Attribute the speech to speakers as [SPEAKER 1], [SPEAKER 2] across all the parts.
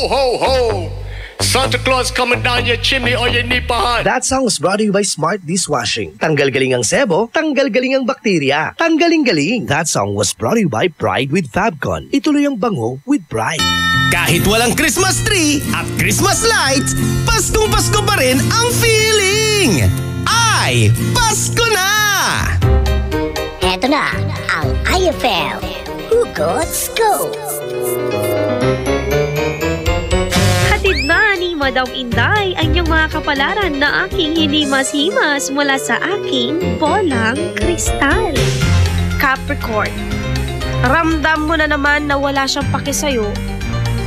[SPEAKER 1] ho, ho! Santa Claus coming down your chimney or your nipahan.
[SPEAKER 2] That song was brought to you by Smart Dishwashing. Tanggal galing ang sebo, tanggal galing ang bakterya. Tanggaling galing. That song was brought to you by Pride with Fabcon. Ituloy ang bango with Pride.
[SPEAKER 3] Kahit walang Christmas tree at Christmas lights, Paskong Pasko pa rin ang feeling! Ay, Pasko na!
[SPEAKER 4] Eto na ang IFL Hugot Scoop.
[SPEAKER 5] Hatid na ni Madam Inday ang iyong mga kapalaran na aking hinimas-himas mula sa aking bolang kristal. Capricorn, ramdam mo na naman na wala siyang paki sa'yo.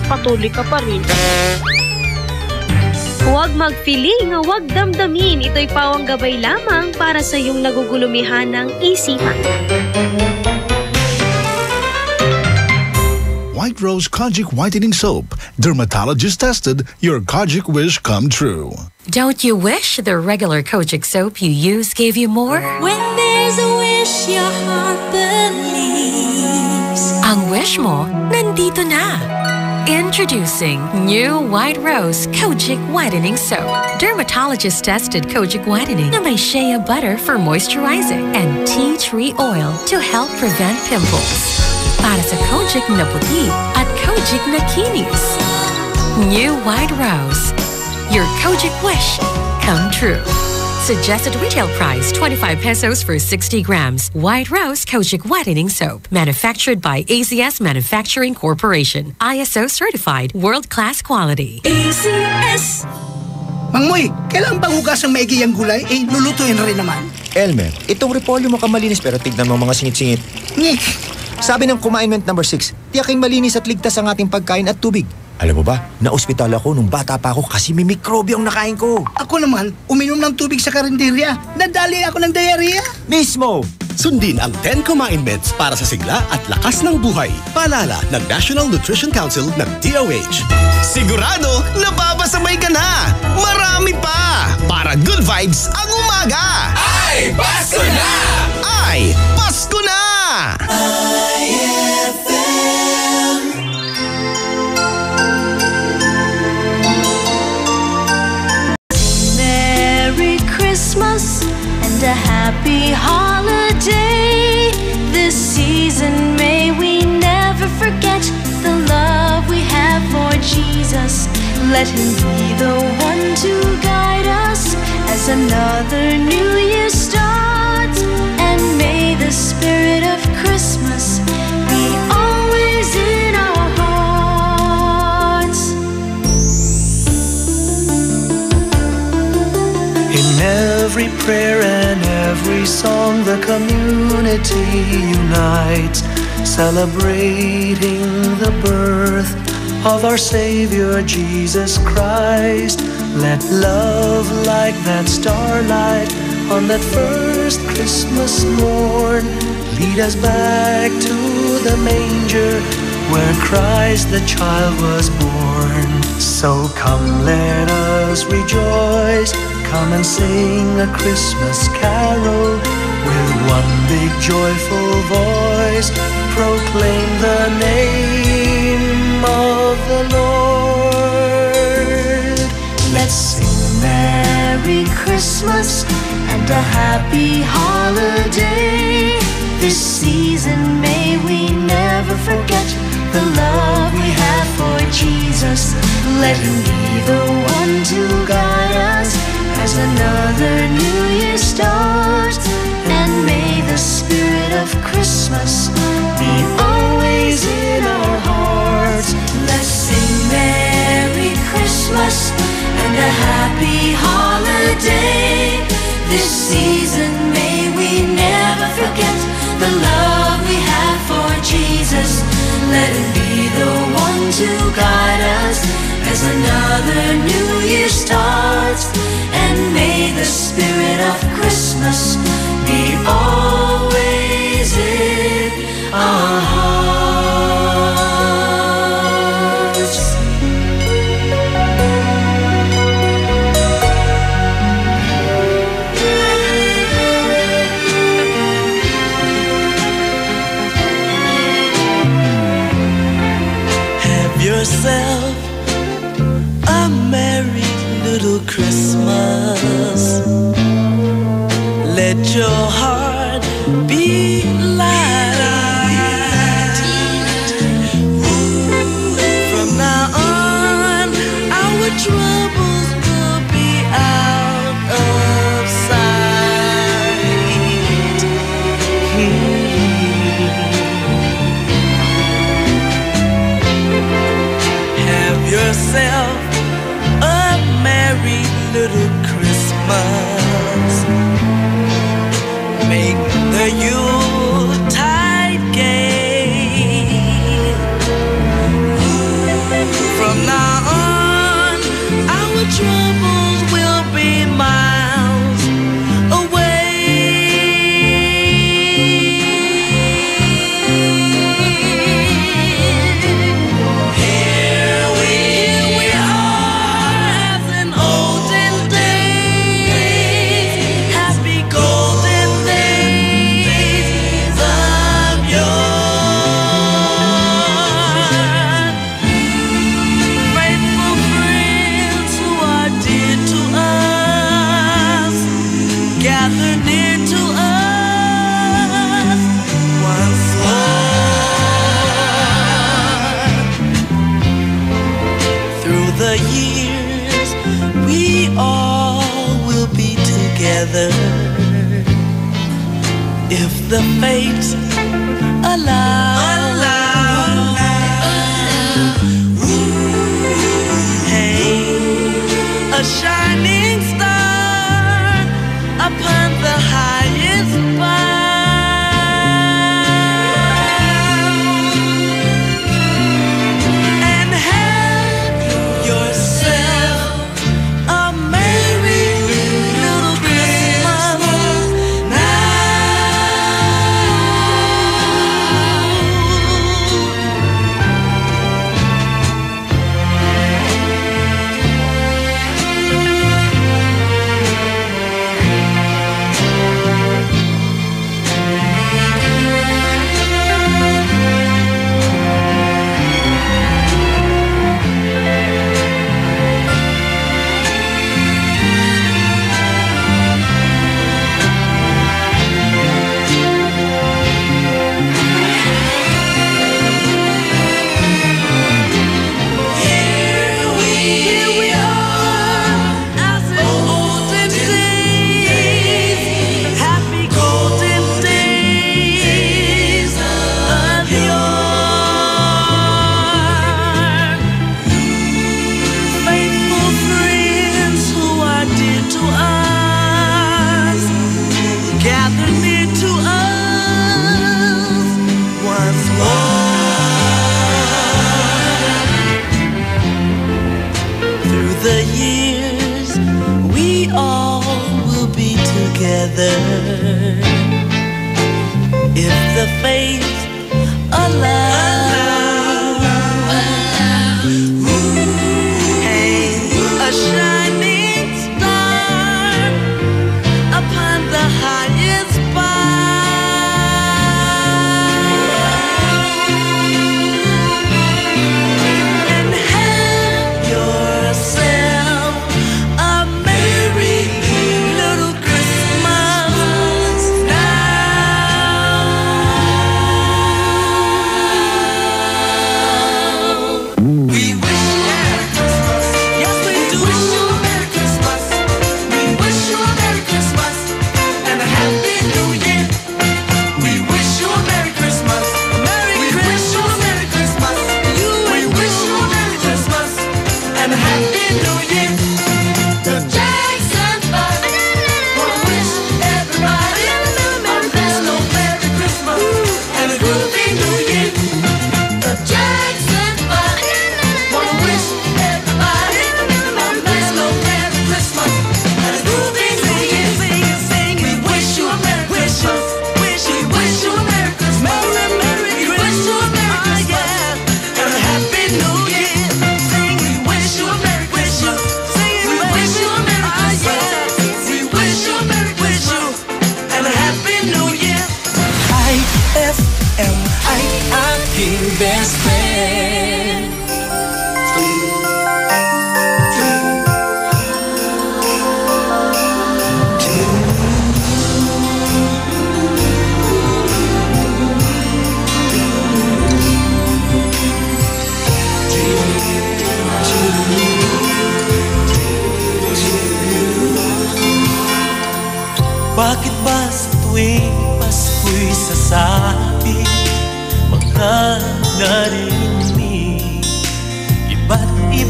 [SPEAKER 5] Patuloy ka pa rin. Huwag mag-feeling, huwag damdamin. Ito'y pawang gabay lamang para sa iyong nagugulumihan ng isipan.
[SPEAKER 6] White Rose Kojic Whitening Soap. Dermatologist tested, your Kojic wish come true.
[SPEAKER 7] Don't you wish the regular Kojic soap you use gave you more?
[SPEAKER 8] When there's a wish your heart believes.
[SPEAKER 7] Ang wish mo, nandito na. Introducing new White Rose Kojic Whitening Soap. Dermatologist-tested Kojic Whitening na may shea butter for moisturizing and tea tree oil to help prevent pimples. Para sa Kojic na puti at Kojic na kinis. New White Rose. Your Kojic wish come true. Suggested retail price, 25 pesos for 60 grams. White Rose Kojic Whitening Soap. Manufactured by ACS Manufacturing Corporation. ISO certified, world-class quality.
[SPEAKER 8] ACS.
[SPEAKER 9] Mang Moy, kailan bang hugas ang maigi ang gulay? Lulutuin rin naman.
[SPEAKER 10] Elmer, itong repolyo mo kamalinis pero tignan mo mga singit-singit. Sabi ng Kumainment number 6, tiyaking malinis at ligtas ang ating pagkain at tubig. Alam mo ba, na-ospital ako nung bata pa ako kasi may mikrobyo ang nakain ko.
[SPEAKER 9] Ako naman, uminom ng tubig sa karinderya. Nadali ako ng diarrhea.
[SPEAKER 10] Mismo!
[SPEAKER 3] Sundin ang 10 Kumainments para sa sigla at lakas ng buhay. Paalala ng National Nutrition Council ng DOH. Sigurado, napapasabay ka na! Marami pa! Para good vibes ang umaga!
[SPEAKER 1] Ay, Pasko na!
[SPEAKER 3] Ay, Pasko na!
[SPEAKER 8] Merry Christmas and a happy holiday. This season may we never forget the love we have for Jesus. Let him be the one to guide us as another new year starts. And may the spirit of Christmas be always in our hearts.
[SPEAKER 11] In every prayer and every song, the community unites, celebrating the birth of our Savior Jesus Christ. Let love like that starlight on that first Christmas morn lead us back to the manger where Christ the child was born. So come, let us rejoice, come and sing a Christmas carol with one big joyful voice. Proclaim the name of the Lord.
[SPEAKER 8] Let's sing Merry Christmas and a happy holiday. This season may we never forget the love we have for Jesus. Let him be the one to guide us as another new year starts. And may the spirit of Christmas be always in our hearts. Let's sing Merry Christmas and a happy holiday. This season may we never forget the love we have for Jesus. Let him be the one to guide us as another new year starts. And may the spirit of Christmas be always in our hearts.
[SPEAKER 11] Have yourself little Christmas. Let your heart be light. From now on, our troubles will be out of sight. Have yourself a merry little Christmas. Make the Yuletide gay. From now on, our troubles will be miles away. Here we are as in olden days, happy golden days of yore. Faithful friends who are dear to us, gather near to us once more. Through the years, we all will be together if the fates allow. Hey, a shining star upon the highest bough, and have yourself a merry little Christmas now. Here we are, as in olden days, happy golden days of yore. Faithful friends who are dear to us, gather near to us once more. Through the years, we all will be together if the fates allow. Hey, a shining star upon the highest bough, and have yourself a merry little Christmas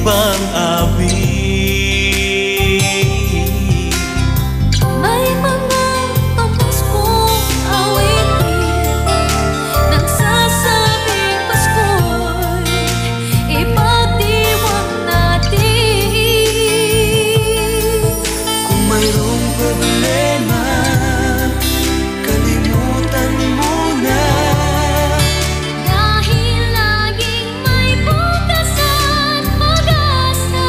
[SPEAKER 11] pang-awit.
[SPEAKER 8] May mga pamaskong awitin nagsasabing Pasko'y ipagdiwang natin.
[SPEAKER 11] Kung mayroong problema, kalimutan mo na.
[SPEAKER 8] Dahil laging may bukas at pag-asa.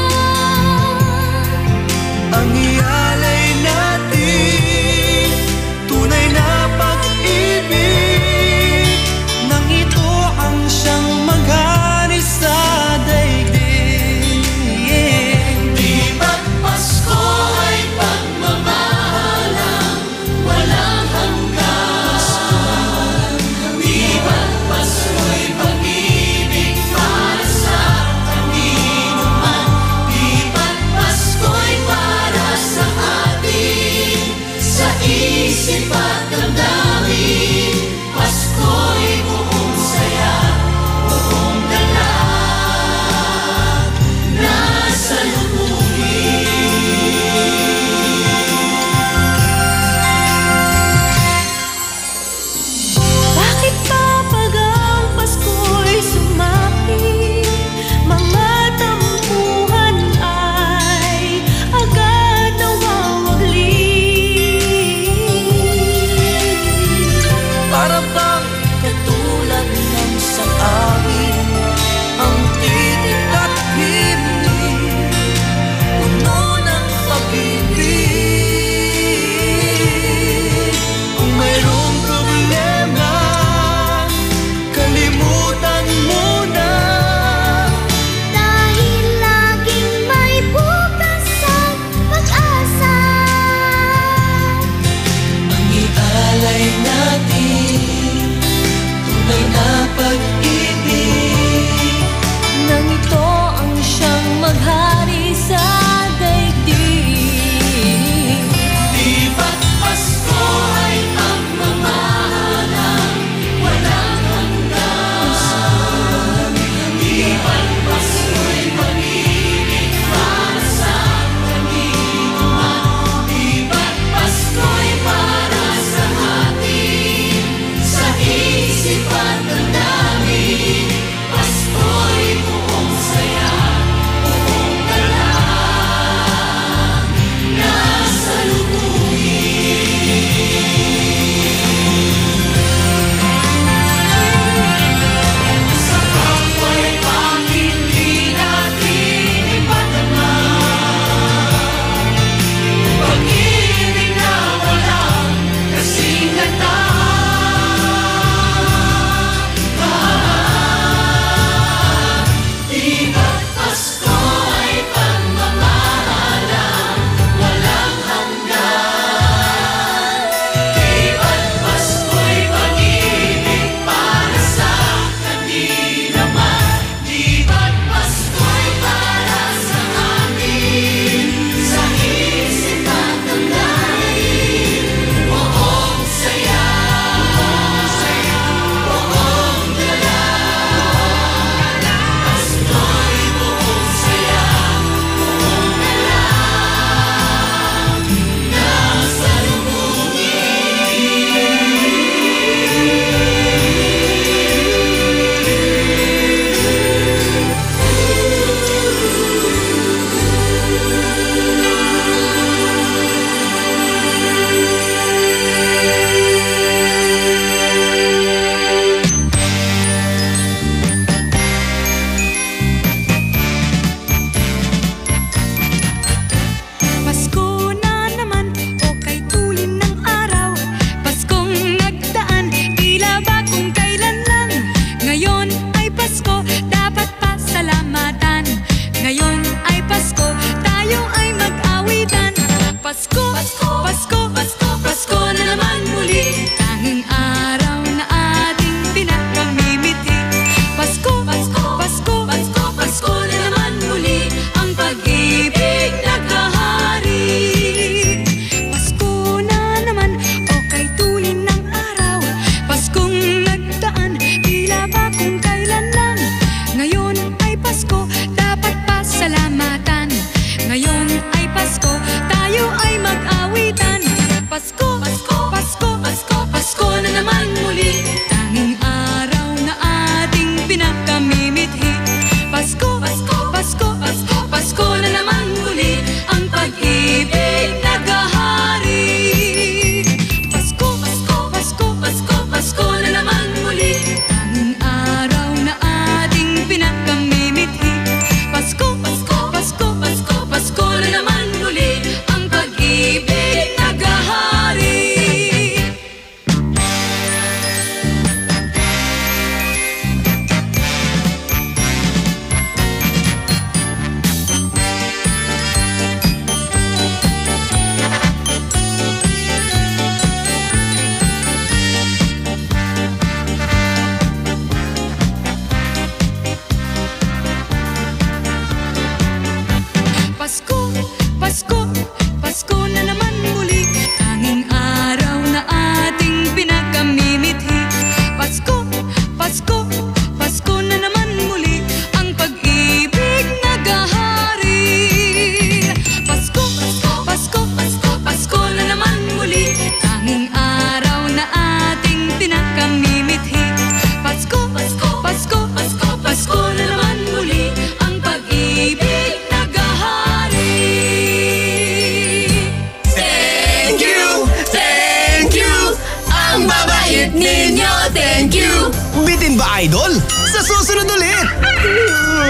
[SPEAKER 3] Bitin ba, Idol? Sa susunod ulit!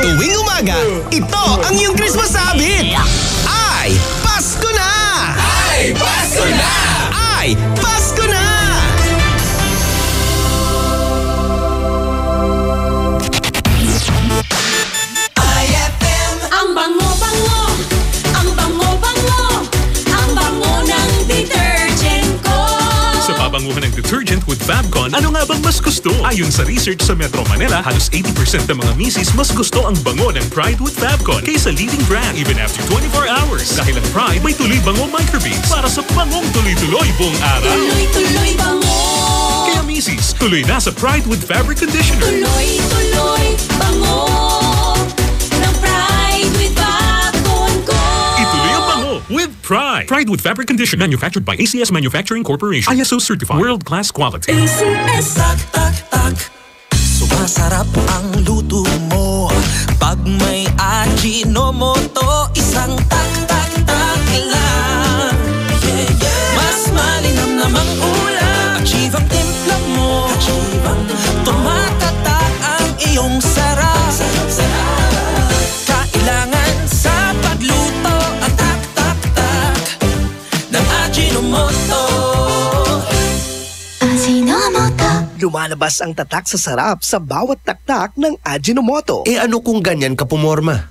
[SPEAKER 3] Tuwing umaga, ito ang iyong Christmas sabit! Ay, Pasko na! Ay, Pasko na! Ay, Pasko na!
[SPEAKER 11] IFM. Ang bango-bango, ang bango-bango, ang bango ng detergent ko.
[SPEAKER 12] Sa pabanguhan ng detergent with Fabcon, ano nga bang mas gusto? Ayon sa research sa Metro Manila, halos 80% ng mga misis mas gusto ang bango ng Pride with Fabcon kaysa leading brand even after 24 hours. Dahil ang Pride may tuloy bango microbeads para sa bangong tuloy-tuloy buong araw.
[SPEAKER 11] Tuloy-tuloy bango.
[SPEAKER 12] Kaya misis, tuloy na sa Pride with Fabric Conditioner.
[SPEAKER 11] Tuloy-tuloy bango ng Pride with Fabcon ko.
[SPEAKER 12] Ituloy ang bango with Pride. Pride with Fabric Conditioner. Manufactured by ACS Manufacturing Corporation. ISO certified. World-class quality.
[SPEAKER 11] ACS.
[SPEAKER 13] Tak, tak, tak. Sumasarap ang luto mo. Pag may Ajinomoto, isang tak, tak, tak lang. Yeah, yeah. Mas malinam namang ulam. Achieve ang timpla mo. Tumatatak ang iyong sarap. Kailangan sa pagluto ang tak, tak, tak ng Ajinomoto.
[SPEAKER 2] Lumalabas ang tatak sa sarap sa bawat taktak ng Ajinomoto.
[SPEAKER 10] Eh ano kung ganyan ka pumorma?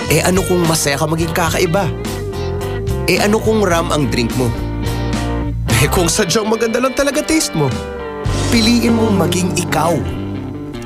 [SPEAKER 10] Eh ano kung masaya ka maging kakaiba? Eh ano kung ram ang drink mo? Eh kung sadyang maganda lang talaga taste mo? Piliin mong maging ikaw.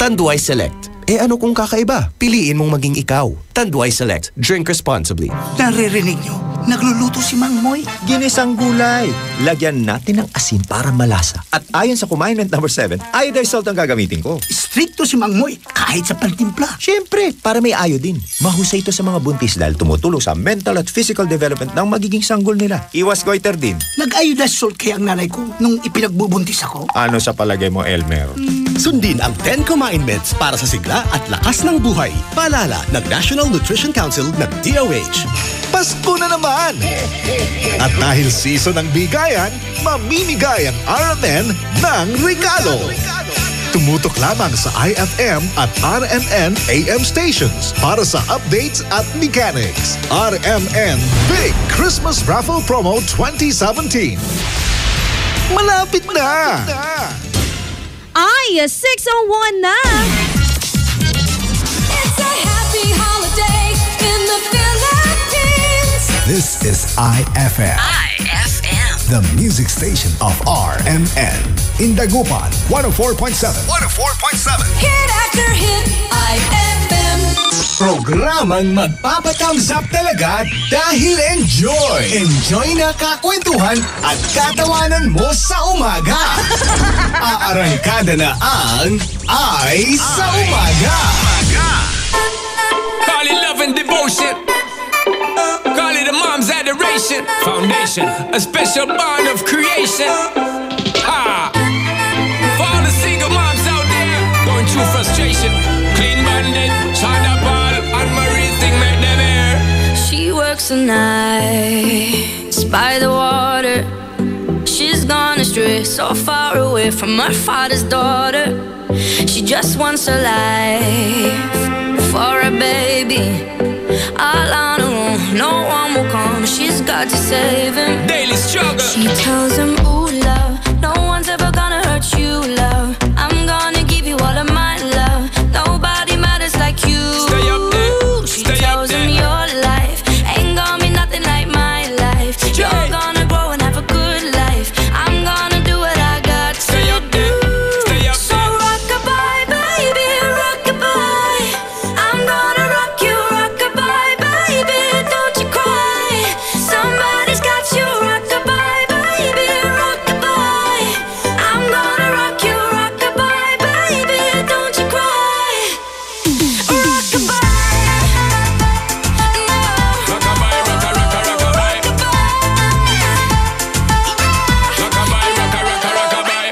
[SPEAKER 10] Tanduay Select. Eh ano kung kakaiba? Piliin mong maging ikaw. Tanduay Select. Drink responsibly.
[SPEAKER 9] Naririnig nyo? Nagluluto si Mang Moy.
[SPEAKER 10] Ginisang gulay. Lagyan natin ng asin para malasa. At ayon sa Commandment number 7, iodized salt ang gagamitin ko.
[SPEAKER 9] Stricto si Mang Moy kahit sa pantimpla.
[SPEAKER 10] Siyempre, para may iodine. Mahusay ito sa mga buntis dahil tumutulong sa mental at physical development ng magiging sanggol nila. Iwas goiter din.
[SPEAKER 9] Nag-iodized salt kaya ang nanay ko nung ipinagbubuntis ako.
[SPEAKER 10] Ano sa palagay mo, Elmer?
[SPEAKER 3] Sundin ang 10 Kumain-Meds para sa sigla at lakas ng buhay. Paalala ng National Nutrition Council ng DOH.
[SPEAKER 6] Pasko na naman! At dahil season ng bigayan, mamimigay ang RMN ng regalo. Tumutok lamang sa IFM at RMN AM stations para sa updates at mechanics. RMN Big Christmas Raffle Promo 2017. Malapit na!
[SPEAKER 5] Ay, 6:01 na!
[SPEAKER 11] It's a happy holiday in the Philippines.
[SPEAKER 6] This is IFM.
[SPEAKER 11] IFM.
[SPEAKER 6] The music station of RMN. In Dagupan, 104.7. 104.7.
[SPEAKER 11] Hit after hit, IFM.
[SPEAKER 6] Programang magpapathumbs up talaga dahil enjoy. Enjoy na kakwentuhan at katawanan mo sa umaga. Aarangkada na ang Ay sa Umaga.
[SPEAKER 14] Call it love and devotion. Call it a mom's adoration. Foundation, a special bond of creation. Ha! For all the single moms out there going through frustration. Clean Bandit, China Paul, and Marie thing make them air.
[SPEAKER 15] She works the nights by the water. She's gone astray, so far away from her father's daughter. She just wants a life for a baby. All on her own, no one will come. She's got to save him.
[SPEAKER 14] Daily struggle.
[SPEAKER 15] She tells him, ooh, love, no one's ever gonna hurt you, love. I'm gonna give you all of my love. Nobody matters like you.
[SPEAKER 14] Stay up there.
[SPEAKER 15] She tells him your life ain't gonna be nothing like my life. You're gonna grow and have a good life. I'm gonna do what I got to
[SPEAKER 14] Stay up there. Stay up
[SPEAKER 15] so rock-a-bye, baby, rock-a-bye. I'm gonna rock you, rock-a-bye, baby, don't you cry. Somebody's got you, rock-a-bye, baby, rock-a-bye. I'm gonna rock you, rock-a-bye, baby, don't you cry. Rock-a-bye.
[SPEAKER 14] Rockabye, rocka, rocka, rockabye. Rockabye, rocka, rocka, rockabye.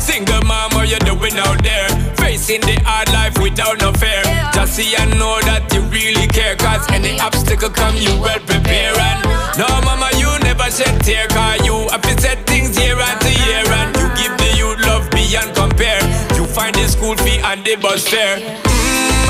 [SPEAKER 14] Single mom, what you doing out there? Facing the hard life without no fear. Just see and know that you really care. Cause any obstacle come, you well prepare. And no mama, you never shed tear. Cause you have to set things year after year. And you give the youth love beyond compare. You find the school fee and the bus fare.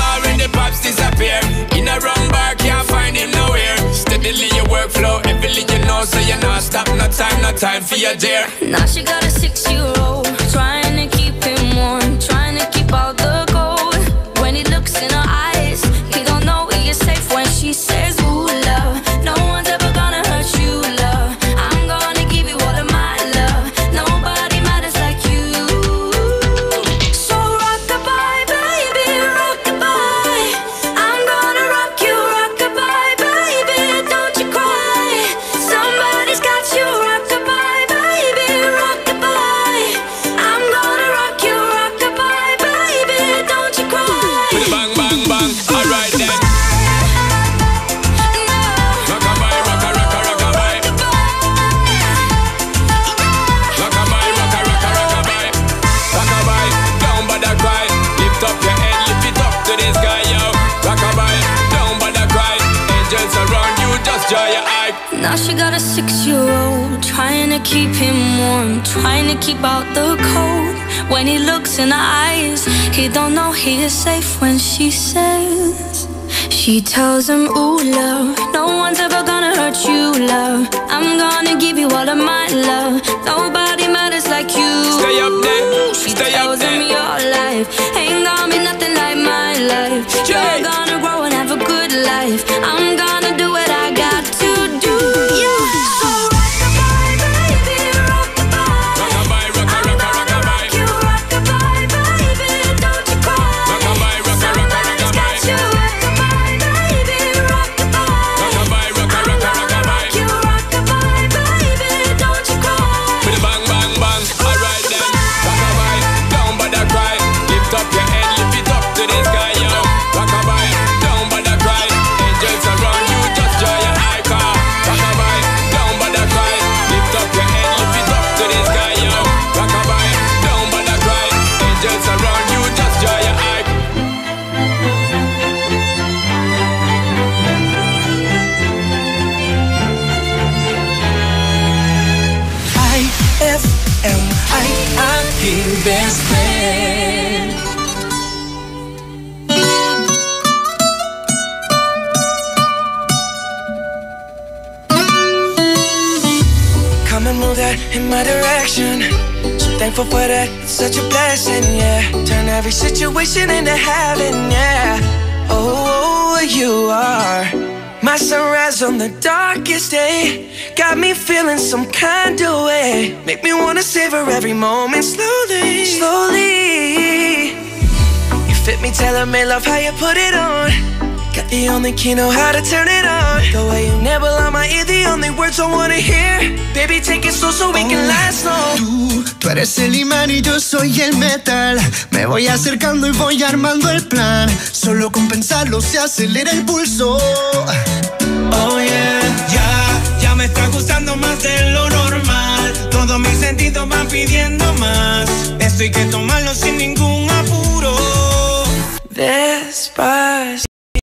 [SPEAKER 14] Already pops disappear. In a wrong bar, can't find him nowhere. Steadily your workflow, everything you know, so you're not stop, no time for your dear.
[SPEAKER 15] Now she got a 6-year-old, trying to keep him warm, trying to keep out the cold. When he looks in her eyes, he don't know he is safe when she says, ooh, love, no one's ever gonna hurt you, love. I'm gonna give you all of my love. Nobody matters like you. So rock-a-bye, baby, rock-a-bye. I'm gonna rock you, rock-a-bye, baby, don't you cry. Somebody's got you, rock-a-bye, baby, rock-a-bye. I'm gonna rock you, rock-a-bye, baby, don't you cry.
[SPEAKER 14] Bang, bang, bang, alright then. Rock-a-bye, rock-a-rock-a, rock-a-bye. Rock-a-bye, rock-a-rock-a, rock-a-bye. Rock-a-bye, don't bother cry. Lift up your head, lift it up to the sky, yo. Rock-a-bye, don't bother cry. Angels around you, just dry your eye.
[SPEAKER 15] Now she got a 6-year-old, trying to keep him warm, trying to keep out the cold. When he looks in her eyes, he don't know he is safe when she says, she tells him, ooh, love, no one's ever gonna hurt you, love. I'm gonna give you all of my love. Nobody matters like you.
[SPEAKER 14] Stay up there,
[SPEAKER 15] She
[SPEAKER 14] stay up
[SPEAKER 15] tells him
[SPEAKER 14] there.
[SPEAKER 15] your life ain't gonna be nothing like my life. You're gonna grow and have a good life. I'm gonna do what I got to do. So rock-a-bye, baby, rock-a-bye.
[SPEAKER 14] Rock-a-bye, rock-a-rock-a, rock-a-bye.
[SPEAKER 15] You rock-a-bye, baby, don't you cry.
[SPEAKER 14] Rock-a-bye, rock-a-rock-a,
[SPEAKER 15] Somebody's got
[SPEAKER 14] rock-a-bye.
[SPEAKER 15] you, rock-a-bye, baby, rock-a-bye.
[SPEAKER 14] Rock-a-bye, rock-a-rock-a, rock-a-bye.
[SPEAKER 15] You rock-a-bye, baby, don't you cry.
[SPEAKER 14] With a bang, bang, bang, alright then. Rock-a-bye, don't bother cry. Lift up your head, lift it up to the sky, yo. Rock-a-bye, don't bother cry. Angels around you, just dry your eye car. Rock-a-bye, don't bother cry. Lift up your head, lift it up to the sky, yo. Rock-a-bye, don't bother cry. Angels around you, just dry your eye.
[SPEAKER 13] IFM, aking best friend. Come and move that in my direction. So thankful for that, it's such a blessing, yeah. Turn every situation into heaven, yeah. Oh, you are my sunrise on the darkest day. Got me feeling some kind of way. Make me wanna savor every moment slowly, slowly. You fit me, tailor-made, love how you put it on. Got the only key, know how to turn it on. The way you never lie my ear, the only words I wanna hear. Baby, take it slow so we can last long.
[SPEAKER 16] Tú eres el imán y yo soy el metal. Me voy acercando y voy armando el plan. Solo con pensarlo se acelera el pulso.
[SPEAKER 13] Oh yeah, ya me está gustando más de lo normal. Todos mis sentidos van pidiendo más. Esto hay que tomarlo sin ningún apuro. Despacio.